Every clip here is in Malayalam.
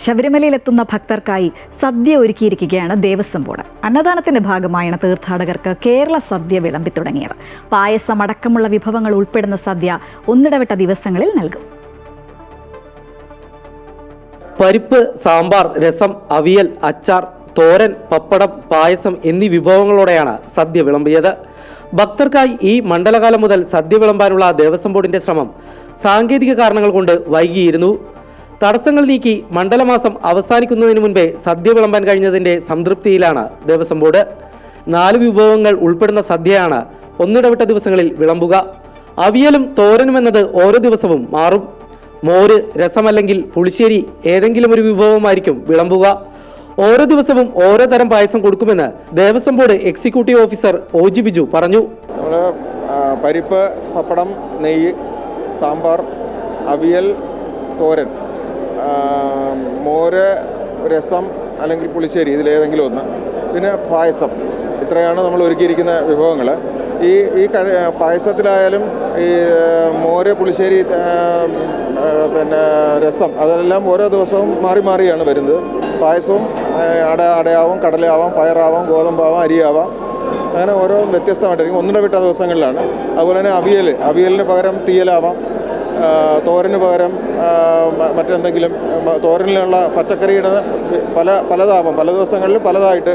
ശബരിമലയിലെത്തുന്ന ഭക്തർക്കായി സദ്യ ഒരുക്കിയിരിക്കുകയാണ് ദേവസ്വം ബോർഡ്. അന്നദാനത്തിന്റെ ഭാഗമായാണ് തീർത്ഥാടകർക്ക് കേരള സദ്യ വിളമ്പി തുടങ്ങിയത്. പായസം അടക്കമുള്ള വിഭവങ്ങൾ ഉൾപ്പെടുന്ന സദ്യ ഒന്നിടവിട്ട ദിവസങ്ങളിൽ നൽകും. പരിപ്പ്, സാമ്പാർ, രസം, അവിയൽ, അച്ചാർ, തോരൻ, പപ്പടം, പായസം എന്നീ വിഭവങ്ങളോടെയാണ് സദ്യ വിളമ്പിയത്. ഭക്തർക്കായി ഈ മണ്ഡലകാലം മുതൽ സദ്യ വിളമ്പാനുള്ള ദേവസ്വം ബോർഡിന്റെ ശ്രമം സാങ്കേതിക കാരണങ്ങൾ കൊണ്ട് വൈകിയിരുന്നു. തടസ്സങ്ങൾ നീക്കി മണ്ഡലമാസം അവസാനിക്കുന്നതിന് മുൻപേ സദ്യ വിളമ്പാൻ കഴിഞ്ഞതിന്റെ സംതൃപ്തിയിലാണ് ദേവസ്വം ബോർഡ്. 4 വിഭവങ്ങൾ ഉൾപ്പെടുന്ന സദ്യയാണ് ഒന്നിടവിട്ട ദിവസങ്ങളിൽ വിളമ്പുക. അവിയലും തോരനും എന്നത് ഓരോ ദിവസവും മാറും. മോര്, രസം അല്ലെങ്കിൽ പുളിശ്ശേരി ഏതെങ്കിലും ഒരു വിഭവമായിരിക്കും വിളമ്പുക. ഓരോ ദിവസവും ഓരോ തരം പായസം കൊടുക്കുമെന്ന് Devaswom board executive officer OG Biju പറഞ്ഞു. പരിപ്പ്, പപ്പടം, നെയ്യ്, സാമ്പാർ, അവിയൽ, തോരൻ, മോര്, രസം അല്ലെങ്കിൽ പുളിശ്ശേരി ഇതിലേതെങ്കിലും ഒന്ന്, പിന്നെ പായസം. ഇത്രയാണ് നമ്മൾ ഒരുക്കിയിരിക്കുന്ന വിഭവങ്ങൾ. ഈ പായസത്തിലായാലും ഈ മോര്, പുളിശ്ശേരി, പിന്നെ രസം അതെല്ലാം ഓരോ ദിവസവും മാറി മാറിയാണ് വരുന്നത്. പായസവും അടയാവാം, കടലയാവാം, പയറാവാം, ഗോതമ്പാവാം, അരിയാവാം, അങ്ങനെ ഓരോ വ്യത്യസ്തമായിട്ടായിരിക്കും ഒന്നിടവിട്ട ദിവസങ്ങളിലാണ്. അതുപോലെ തന്നെ അവിയലിന് പകരം തീയലാവാം, തോരന് പകരം മറ്റെന്തെങ്കിലും, തോരനിലുള്ള പച്ചക്കറിയുടെ പലതാവാം, പല ദിവസങ്ങളിൽ പലതായിട്ട്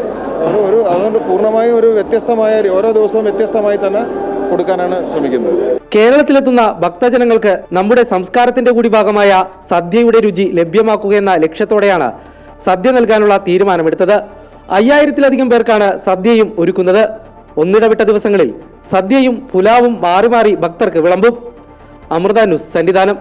അതുകൊണ്ട് പൂർണ്ണമായും ഒരു വ്യത്യസ്തമായ ഓരോ ദിവസവും വ്യത്യസ്തമായി തന്നെ കൊടുക്കാനാണ് ശ്രമിക്കുന്നത്. കേരളത്തിലെത്തുന്ന ഭക്തജനങ്ങൾക്ക് നമ്മുടെ സംസ്കാരത്തിന്റെ കൂടി ഭാഗമായ സദ്യയുടെ രുചി ലഭ്യമാക്കുകയെന്ന ലക്ഷ്യത്തോടെയാണ് സദ്യ നൽകാനുള്ള തീരുമാനമെടുത്തത്. 5000-ലധികം പേർക്കാണ് സദ്യയും ഒരുക്കുന്നത്. ഒന്നിടവിട്ട ദിവസങ്ങളിൽ സദ്യയും പുലാവും മാറി മാറി ഭക്തർക്ക് വിളമ്പും. അമൃത ന്യൂസ്, സന്നിധാനം.